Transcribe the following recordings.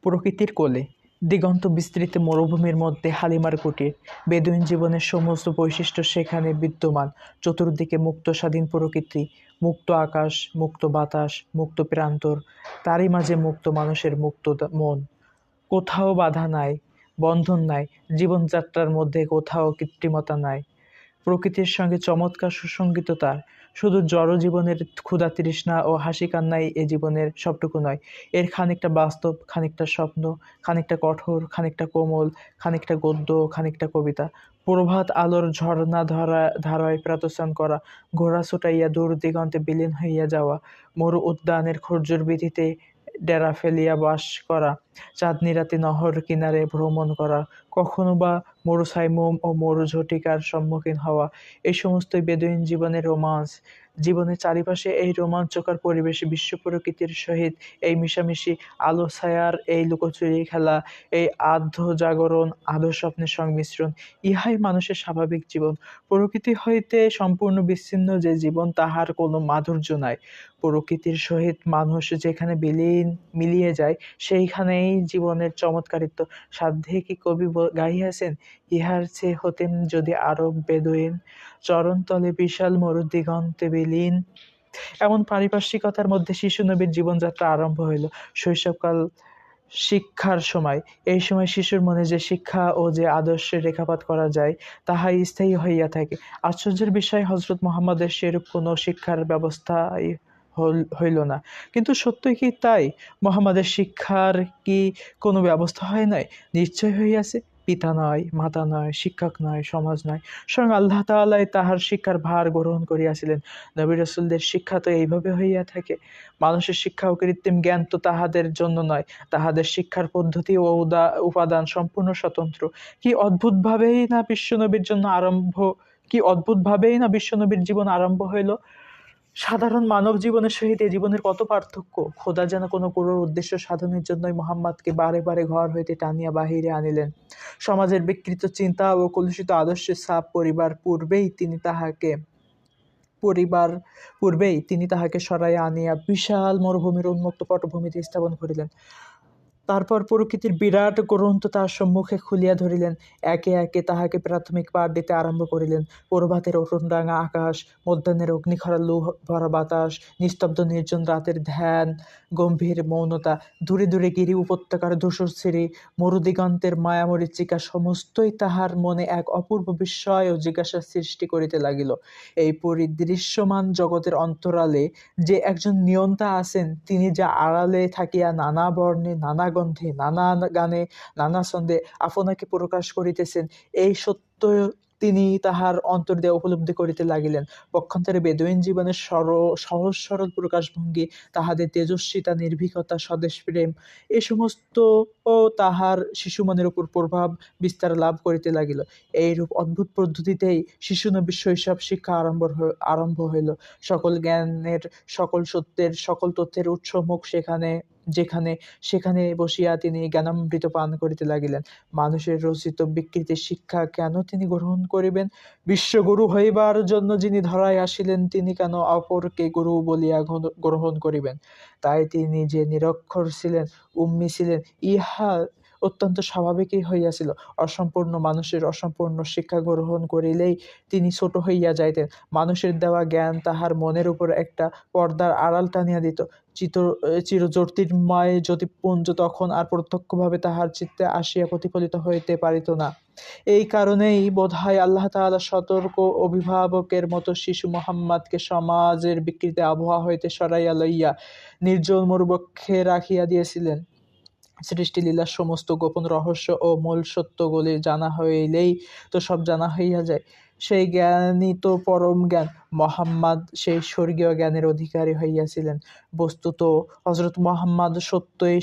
প্রকৃতির কোলে দিগন্ত বিস্তৃত মরুভূমির মধ্যে হালিমার কুটির। বেদুইন জীবনের সমস্ত বৈশিষ্ট্য সেখানে বিদ্যমান। চতুর্দিকে মুক্ত স্বাধীন প্রকৃতি, মুক্ত আকাশ, মুক্ত বাতাস, মুক্ত প্রান্তর, তারই মাঝে মুক্ত মানুষের মুক্ত মন। কোথাও বাধা নাই, বন্ধন নাই, জীবনযাত্রার মধ্যে কোথাও কৃত্রিমতা নাই। প্রকৃতির সঙ্গে চমৎকার সুসঙ্গিত তার। শুধু জড় জীবনের ক্ষুধা তৃষ্ণা ও হাসি কান্নাই এ জীবনের সবটুকু নয়। এর খানিকটা বাস্তব, খানিকটা স্বপ্ন, খানিকটা কঠোর, খানিকটা কোমল, খানিকটা গদ্য, খানিকটা কবিতা। প্রভাত আলোর ঝর্ণা ধারায় প্রাতঃস্নান করা, ঘোড়া ছুটাইয়া দূর দিগন্তে বিলীন হইয়া যাওয়া, মরু উদ্যানের খর্জুর বিধিতে ডেরা ফেলিয়া বাস করা, চাঁদনি রাতে নহর কিনারে ভ্রমণ করা, কখনো বা মরুছাইমুম ও মরুঝটিকার সম্মুখীন হওয়া, এই সমস্তই বেদুইন জীবনের রোমাঞ্চ। জীবনের চারিপাশে এই রোমাঞ্চকর পরিবেশে বিশ্ব প্রকৃতির সহিত এই মিশামিশি, আলো ছায়ার এই লুকোচুরি খেলা, এই আধ্য জাগরণ, আধো স্বপ্নের সংমিশ্রণ, ইহাই মানুষের স্বাভাবিক জীবন। প্রকৃতি হইতে সম্পূর্ণ বিচ্ছিন্ন যে জীবন, তাহার কোনো মাধুর্য নাই। প্রকৃতির সহিত মানুষ যেখানে মিলিয়ে যায়, সেইখানেই জীবনের চমৎকারিত্ব। সাধ্যে কি কবি গাহিয়াছেন, ইহার চেয়ে হতেন যদি আরব বেদুইন, চরণতলে বিশাল মরুদিগন্তে বিলীন। এমন পারিপার্শ্বিকতার মধ্যে শিশু নবীর জীবনযাত্রা আরম্ভ হইল। শৈশবকাল শিক্ষার সময়। এই সময় শিশুর মনে যে শিক্ষা ও যে আদর্শের রেখাপাত করা যায়, তাহাই স্থায়ী হইয়া থাকে। আশ্চর্যের বিষয়, হযরত মুহাম্মদের সেরূপ কোনো শিক্ষার ব্যবস্থাই হইল না। কিন্তু সত্যই কি তাই? মুহাম্মদের শিক্ষার কি কোনো ব্যবস্থা হয় নাই? নিশ্চয় হইয়াছে। পিতা নয়, মাতা নয়, শিক্ষক নয়, সমাজ নয়, স্বয়ং আল্লাহ তাআলাই তাহার শিক্ষার ভার গ্রহণ করিয়াছিলেন। নবী রাসূলদের শিক্ষা তো এইভাবে হইয়া থাকে। মানুষের শিক্ষা ও কৃত্রিম জ্ঞান তো তাহাদের জন্য নয়। তাহাদের শিক্ষার পদ্ধতি ও উপাদান সম্পূর্ণ স্বতন্ত্র। কি অদ্ভুতভাবেই না বিশ্বনবীর জীবন আরম্ভ হইল। সাধারণ মানব জীবনের সহিত এ জীবনের কত পার্থক্য! খোদা যেন কোনো গুরুর উদ্দেশ্য সাধনের জন্যই মুহাম্মদকে বারে বারে ঘর হইতে টানিয়া বাহিরে আনিলেন। সমাজের বিকৃত চিন্তা ও কলুষিত আদর্শের ছাপ পূর্বেই তিনি তাহাকে সরাইয়া আনিয়া বিশাল মরুভূমির উন্মুক্ত পটভূমিতে স্থাপন করিলেন। তারপর প্রকৃতির বিরাট গ্রন্থ তাহার সম্মুখে খুলিয়া ধরিলেন। একে একে তাহাকে প্রাথমিক পাঠ দিতে আরম্ভ করিলেন। প্রভাতের অরুণরাঙা আকাশ, মধ্যাহ্নের অগ্নিখরা লু ভরা বাতাস, নিস্তব্ধ নির্জন রাতের ধ্যান গম্ভীর মৌনতা, দূরে দূরে গিরি উপত্যকার ধূসর ছিরি, মরুদিগন্তের মায়ামরীচিকা, সমস্তই তাহার মনে এক অপূর্ব বিস্ময় ও জিজ্ঞাসার সৃষ্টি করিতে লাগিল। এই পরিদৃশ্যমান জগতের অন্তরালে যে একজন নিয়ন্তা আছেন, তিনি যা আড়ালে থাকিয়া নানা বর্ণে, নানা গন্ধে, নানা গানে, নানা ছন্দে আপনাকে প্রকাশ করিতেছেন, এই সত্য তিনি তাহার অন্তর দিয়া উপলব্ধি করিতে লাগিলেন। পক্ষান্তরে বেদুইন জীবনের সহজ সরল প্রকাশভঙ্গি, তাহাদের তেজস্বিতা, নির্ভীকতা, স্বদেশপ্রেম, এ সমস্ত ও তাহার শিশুমনের উপর প্রভাব বিস্তার লাভ করিতে লাগিল। এইরূপ অদ্ভুত পদ্ধতিতেই শিশুনবীর শৈশব শিক্ষা আরম্ভ হইল। সকল জ্ঞানের, সকল সত্যের, সকল তথ্যের উৎসমুখ সেখানে বসিয়া তিনি জ্ঞানামৃত পান করিতে লাগিলেন। মানুষের রচিত বিকৃতির শিক্ষা কেন তিনি গ্রহণ করিবেন? বিশ্বগুরু হইবার জন্য যিনি ধরায় আসিলেন, তিনি কেন অপরকে গুরু বলিয়া গ্রহণ করিবেন? তাই তিনি যে নিরক্ষর ছিলেন, উম্মি ছিলেন, ইহা অত্যন্ত স্বাভাবিকই হইয়াছিল। অসম্পূর্ণ মানুষের অসম্পূর্ণ শিক্ষা গ্রহণ করিলেই তিনি ছোট হইয়া যাইতেন। মানুষের দেওয়া জ্ঞান তাহার মনের উপর একটা পর্দার আড়াল টানিয়া দিত। চিরজ্যোতির্ময় জ্যোতিপুঞ্জ তখন আর প্রত্যক্ষভাবে তাহার চিত্তে আসিয়া প্রতিফলিত হইতে পারিত না। এই কারণেই বোধহয় আল্লাহ তাআলা সতর্ক অভিভাবকের মতো শিশু মুহাম্মদকে সমাজের বিকৃত আবহাওয়া হইতে সরাইয়া লইয়া নির্জন মরুবক্ষে রাখিয়া দিয়েছিলেন। সৃষ্টিলীলার সমস্ত গোপন রহস্য ও মূল সত্যগুলি জানা হইলেই তো সব জানা হইয়া যায়। সেই জ্ঞানই তো পরম জ্ঞান। মুহাম্মদ সেই স্বর্গীয় জ্ঞানের অধিকারী হইয়াছিলেন। বস্তুত হযরত মুহাম্মদ সত্যই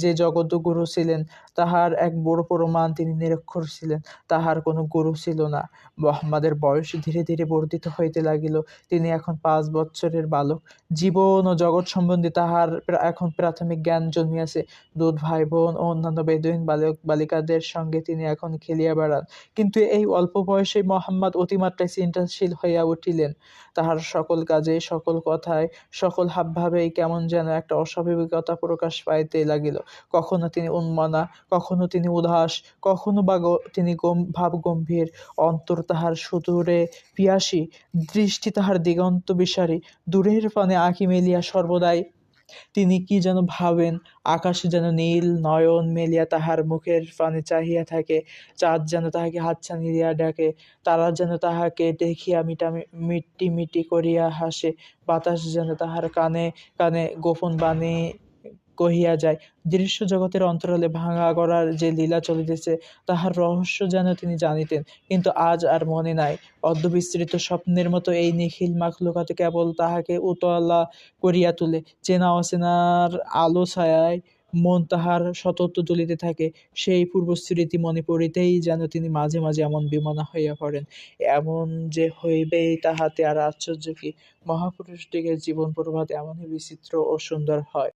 যে জগৎগুরু ছিলেন, তাহার এক বড় প্রমাণ তিনি নিরক্ষর ছিলেন, তাহার কোনো গুরু ছিল না। মুহাম্মদের বয়স ধীরে ধীরে বর্ধিত হইতে লাগিল। তিনি এখন 5 বৎসরের বালক। জীবন ও জগৎ সম্বন্ধে তাহার এখন প্রাথমিক জ্ঞান জন্মিয়াছে। দুধ ভাই বোন ও অন্যান্য বেদুইন বালক বালিকাদের সঙ্গে তিনি এখন খেলিয়া বেড়ান। কিন্তু এই অল্প বয়সে মুহাম্মদ অতিমাত্রায় চিন্তাশীল হইয়া উঠিলেন। তাহার সকল কাজে, সকল কথায়, সকল হাবভাবেই কেমন যেন একটা অস্বাভাবিকতা প্রকাশ পাইতে লাগিল। কখনো তিনি উন্মনা, কখনো তিনি উদাস, কখনো বা তিনি ভাবগম্ভীর। অন্তর তাহার সুদূরে পিয়াসী, দৃষ্টি তাহার দিগন্ত বিসারী, দূরের পানে আঁখি মেলিয়া সর্বদাই তিনি কি যেন ভাবেন। আকাশে যেন নীল নয়ন মেলিয়া তাহার মুখের পানে চাহিয়া থাকে, চাঁদ যেন তাহাকে হাতছানি দিয়া ডাকে, তারা যেন তাহাকে দেখিয়া মিটি মিটি করিয়া হাসে, বাতাস যেন তাহার কানে কানে গোপন বাণী কহিয়া যায়। দৃশ্য জগতের অন্তরালে ভাঙা গড়ার যে লীলা চলিতেছে, তাহার রহস্য যেন তিনি জানিতেন, কিন্তু আজ আর মনে নাই। অর্ধবিস্তৃত স্বপ্নের মতো এই নিখিল মাখলুকাত কেবল তাহাকে উতলা করিয়া তোলে। চেনা অচেনার আলো ছায়ায় মন তাহার সতত দুলিতে থাকে। সেই পূর্বস্মৃতি মনে পড়িতেই যেন তিনি মাঝে মাঝে এমন বিমনা হইয়া পড়েন। এমন যে হইবেই তাহাতে আর আশ্চর্য কি? মহাপুরুষদিগের জীবন প্রভাত এমনই বিচিত্র ও সুন্দর হয়।